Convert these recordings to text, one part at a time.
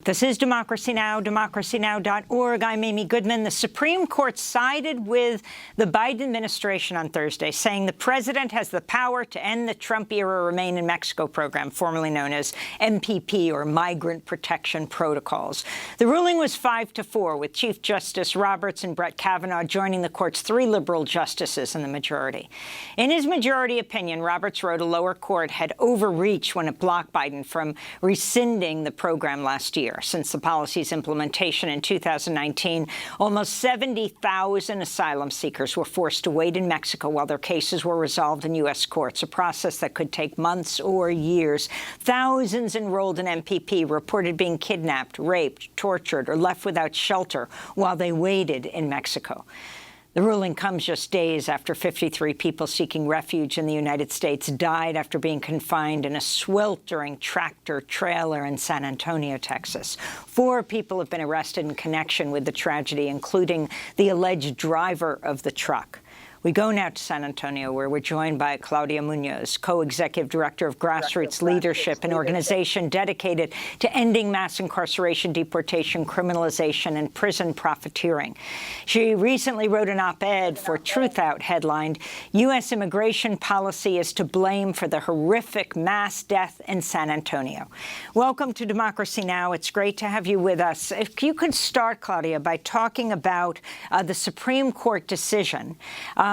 This is Democracy Now!, democracynow.org. I'm Amy Goodman. The Supreme Court sided with the Biden administration on Thursday, saying the president has the power to end the Trump-era Remain in Mexico program, formerly known as MPP, or Migrant Protection Protocols. The ruling was 5-4, with Chief Justice Roberts and Brett Kavanaugh joining the court's 3 liberal justices in the majority. In his majority opinion, Roberts wrote a lower court had overreached when it blocked Biden from rescinding the program last year. Since the policy's implementation in 2019, almost 70,000 asylum seekers were forced to wait in Mexico while their cases were resolved in U.S. courts, a process that could take months or years. Thousands enrolled in MPP reported being kidnapped, raped, tortured, or left without shelter while they waited in Mexico. The ruling comes just days after 53 people seeking refuge in the United States died after being confined in a sweltering tractor trailer in San Antonio, Texas. 4 people have been arrested in connection with the tragedy, including the alleged driver of the truck. We go now to San Antonio, where we're joined by Claudia Muñoz, co-executive director of Grassroots Leadership, an organization dedicated to ending mass incarceration, deportation, criminalization, and prison profiteering. She recently wrote an op-ed for Truth Out headlined, "U.S. Immigration Policy is to Blame for the Horrific Mass Death in San Antonio." Welcome to Democracy Now! It's great to have you with us. If you could start, Claudia, by talking about the Supreme Court decision,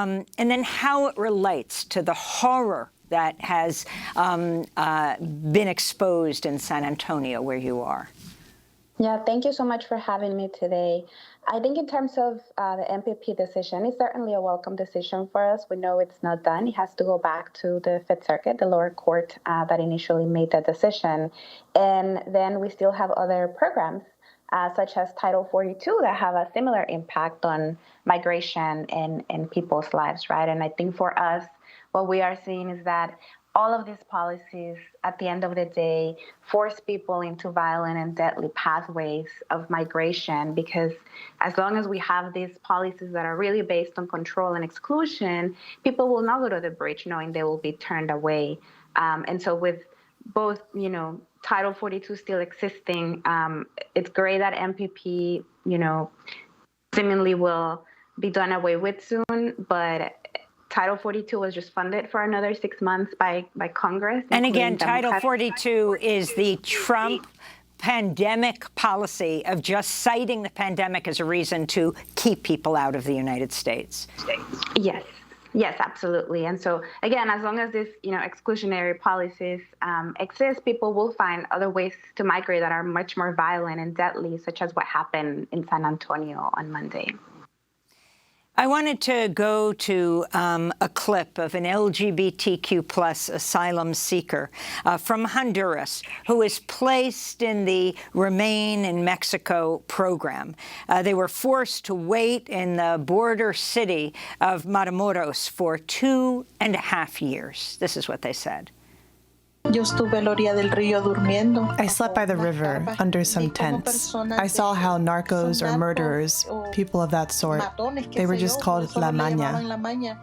and then how it relates to the horror that has been exposed in San Antonio, where you are. Yeah, thank you so much for having me today. I think in terms of the MPP decision, it's certainly a welcome decision for us. We know it's not done. It has to go back to the Fifth Circuit, the lower court that initially made that decision. And then we still have other programs such as Title 42 that have a similar impact on migration and people's lives, right? And I think for us, what we are seeing is that all of these policies, at the end of the day, force people into violent and deadly pathways of migration, because as long as we have these policies that are really based on control and exclusion, people will not go to the bridge knowing they will be turned away. And so with both, Title 42 still existing, it's great that MPP, seemingly will be done away with soon, but Title 42 was just funded for another 6 months by Congress. And again, Title 42 is the Trump pandemic policy of just citing the pandemic as a reason to keep people out of the United States. Yes, absolutely. And so, again, as long as these, exclusionary policies exist, people will find other ways to migrate that are much more violent and deadly, such as what happened in San Antonio on Monday. I wanted to go to a clip of an LGBTQ+ asylum seeker from Honduras who was placed in the Remain in Mexico program. They were forced to wait in the border city of Matamoros for 2.5 years. This is what they said. I slept by the river, under some tents. I saw how narcos or murderers, people of that sort, they were just called La Maña.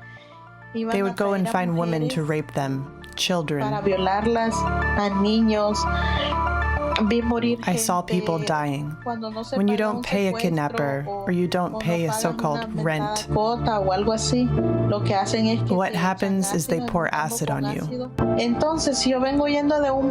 They would go and find women to rape them, children. I saw people dying. When you don't pay a kidnapper, or you don't pay a so-called rent, what happens is they pour acid on you.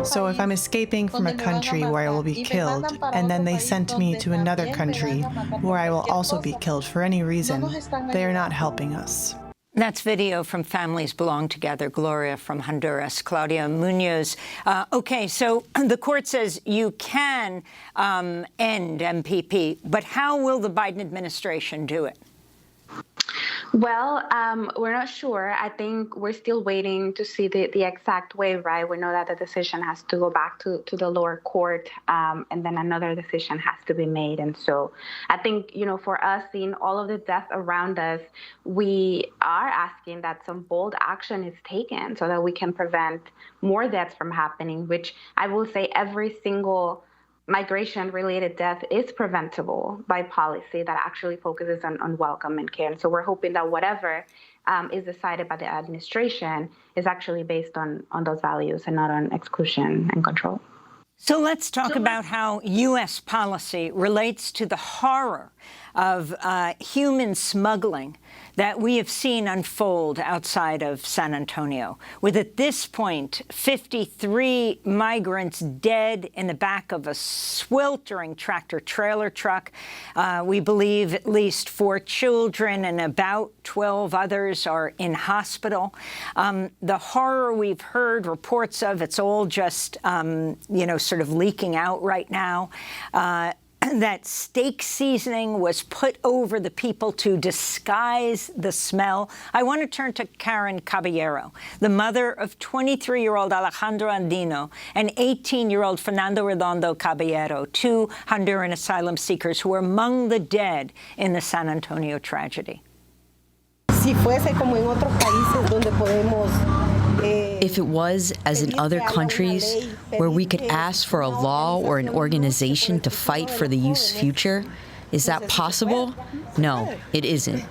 So if I'm escaping from a country where I will be killed, and then they sent me to another country where I will also be killed for any reason, they are not helping us. That's video from Families Belong Together, Gloria from Honduras, Claudia Muñoz. Okay, so the court says you can end MPP, but how will the Biden administration do it? Well, we're not sure. I think we're still waiting to see the exact way, right? We know that the decision has to go back to the lower court, and then another decision has to be made. And so I think, for us, seeing all of the death around us, we are asking that some bold action is taken so that we can prevent more deaths from happening, which I will say every single migration-related death is preventable by policy that actually focuses on welcome and care. And so we're hoping that whatever is decided by the administration is actually based on those values and not on exclusion and control. So let's talk about how U.S. policy relates to the horror of human smuggling that we have seen unfold outside of San Antonio, with at this point 53 migrants dead in the back of a sweltering tractor-trailer truck. We believe at least 4 children and about 12 others are in hospital. The horror we've heard reports of, it's all just, sort of leaking out right now. That steak seasoning was put over the people to disguise the smell. I want to turn to Karen Caballero, the mother of 23-year-old Alejandro Andino and 18-year-old Fernando Redondo Caballero, 2 Honduran asylum seekers who were among the dead in the San Antonio tragedy. If it was, as in other countries, where we could ask for a law or an organization to fight for the youth's future, is that possible? No, it isn't.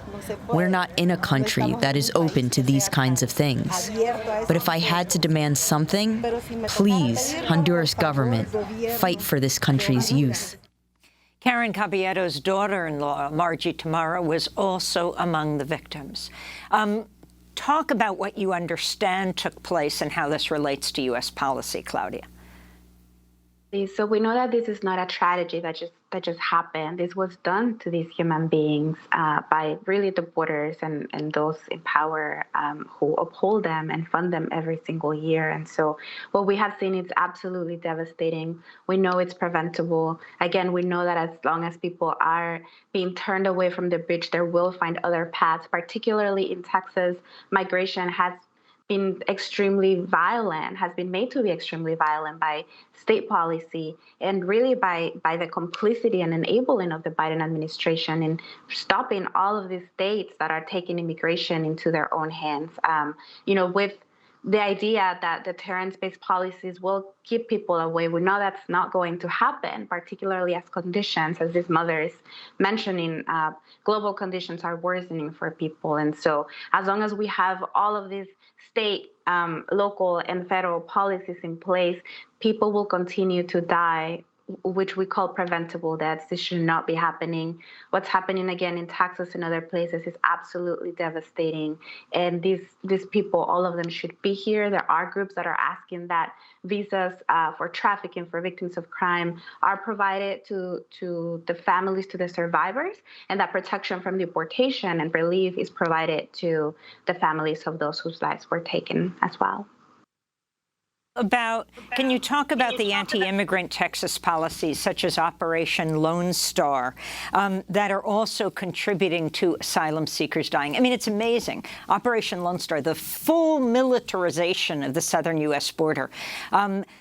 We're not in a country that is open to these kinds of things. But if I had to demand something, please, Honduras government, fight for this country's youth. Karen Caballero's daughter-in-law, Margie Tamara, was also among the victims. Talk about what you understand took place and how this relates to U.S. policy, Claudia. So we know that this is not a tragedy that just happened. This was done to these human beings by really the borders and those in power who uphold them and fund them every single year. And so what we have seen is absolutely devastating. We know it's preventable. Again, we know that as long as people are being turned away from the bridge, they will find other paths. Particularly in Texas, migration has been extremely violent, has been made to be extremely violent by state policy and really by the complicity and enabling of the Biden administration in stopping all of these states that are taking immigration into their own hands. With the idea that deterrence-based policies will keep people away. We know that's not going to happen, particularly as conditions, as this mother is mentioning, global conditions are worsening for people. And so as long as we have all of these state, local, and federal policies in place, people will continue to die, which we call preventable deaths. This should not be happening. What's happening again in Texas and other places is absolutely devastating. And these people, all of them should be here. There are groups that are asking that visas for trafficking, for victims of crime, are provided to the families, to the survivors, and that protection from deportation and relief is provided to the families of those whose lives were taken as well. Can you talk about the anti-immigrant Texas policies, such as Operation Lone Star, that are also contributing to asylum seekers dying? I mean, it's amazing. Operation Lone Star, the full militarization of the southern U.S. border.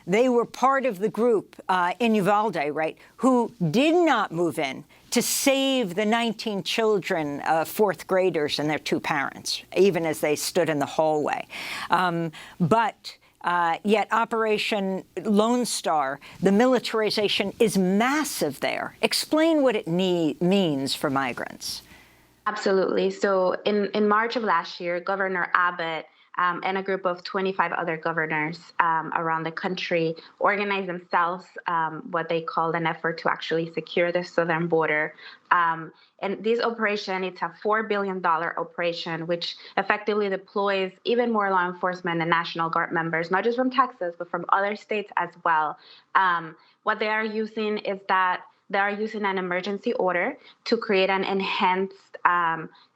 They were part of the group in Uvalde, right, who did not move in to save the 19 children, 4th graders and their 2 parents, even as they stood in the hallway. Yet Operation Lone Star, the militarization is massive there. Explain what it means for migrants. Absolutely. So in March of last year, Governor Abbott and a group of 25 other governors around the country organized themselves what they called an effort to actually secure the southern border. And this operation, it's a $4 billion operation, which effectively deploys even more law enforcement and National Guard members, not just from Texas, but from other states as well. What they are using is that they are using an emergency order to create an enhanced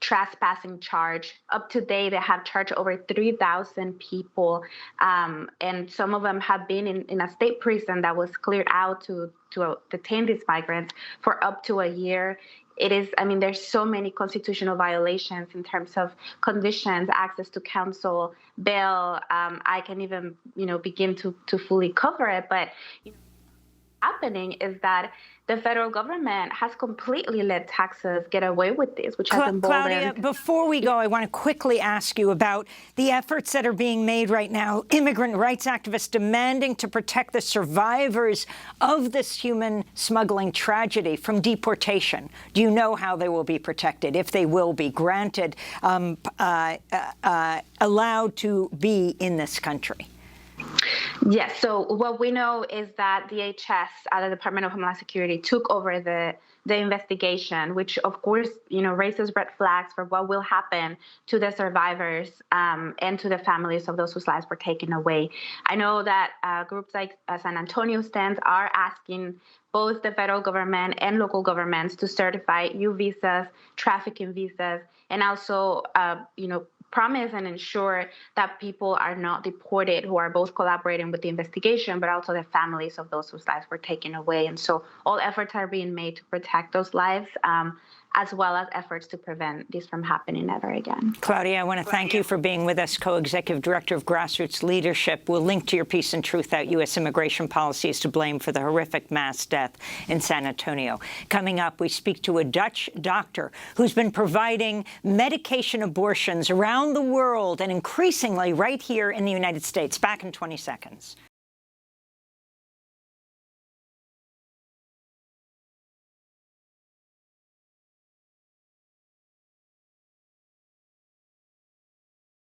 trespassing charge. Up to date, they have charged over 3,000 people, and some of them have been in a state prison that was cleared out to detain these migrants for up to a year. It is, I mean, there's so many constitutional violations in terms of conditions, access to counsel, bail. I can even, begin to fully cover it, but happening is that the federal government has completely let Texas get away with this, which has emboldened. Claudia, before we go, I want to quickly ask you about the efforts that are being made right now. Immigrant rights activists demanding to protect the survivors of this human smuggling tragedy from deportation. Do you know how they will be protected, if they will be granted, allowed to be in this country? Yes. So what we know is that DHS, the Department of Homeland Security, took over the investigation, which of course, raises red flags for what will happen to the survivors and to the families of those whose lives were taken away. I know that groups like San Antonio Stands are asking both the federal government and local governments to certify U visas, trafficking visas, and also, promise and ensure that people are not deported who are both collaborating with the investigation, but also the families of those whose lives were taken away. And so all efforts are being made to protect those lives, as well as efforts to prevent this from happening ever again. Claudia, I want to thank you for being with us, co-executive director of Grassroots Leadership. We'll link to your piece in Truth That U.S. Immigration Policy is to Blame for the horrific mass death in San Antonio. Coming up, we speak to a Dutch doctor who's been providing medication abortions around the world and increasingly right here in the United States. Back in 20 seconds.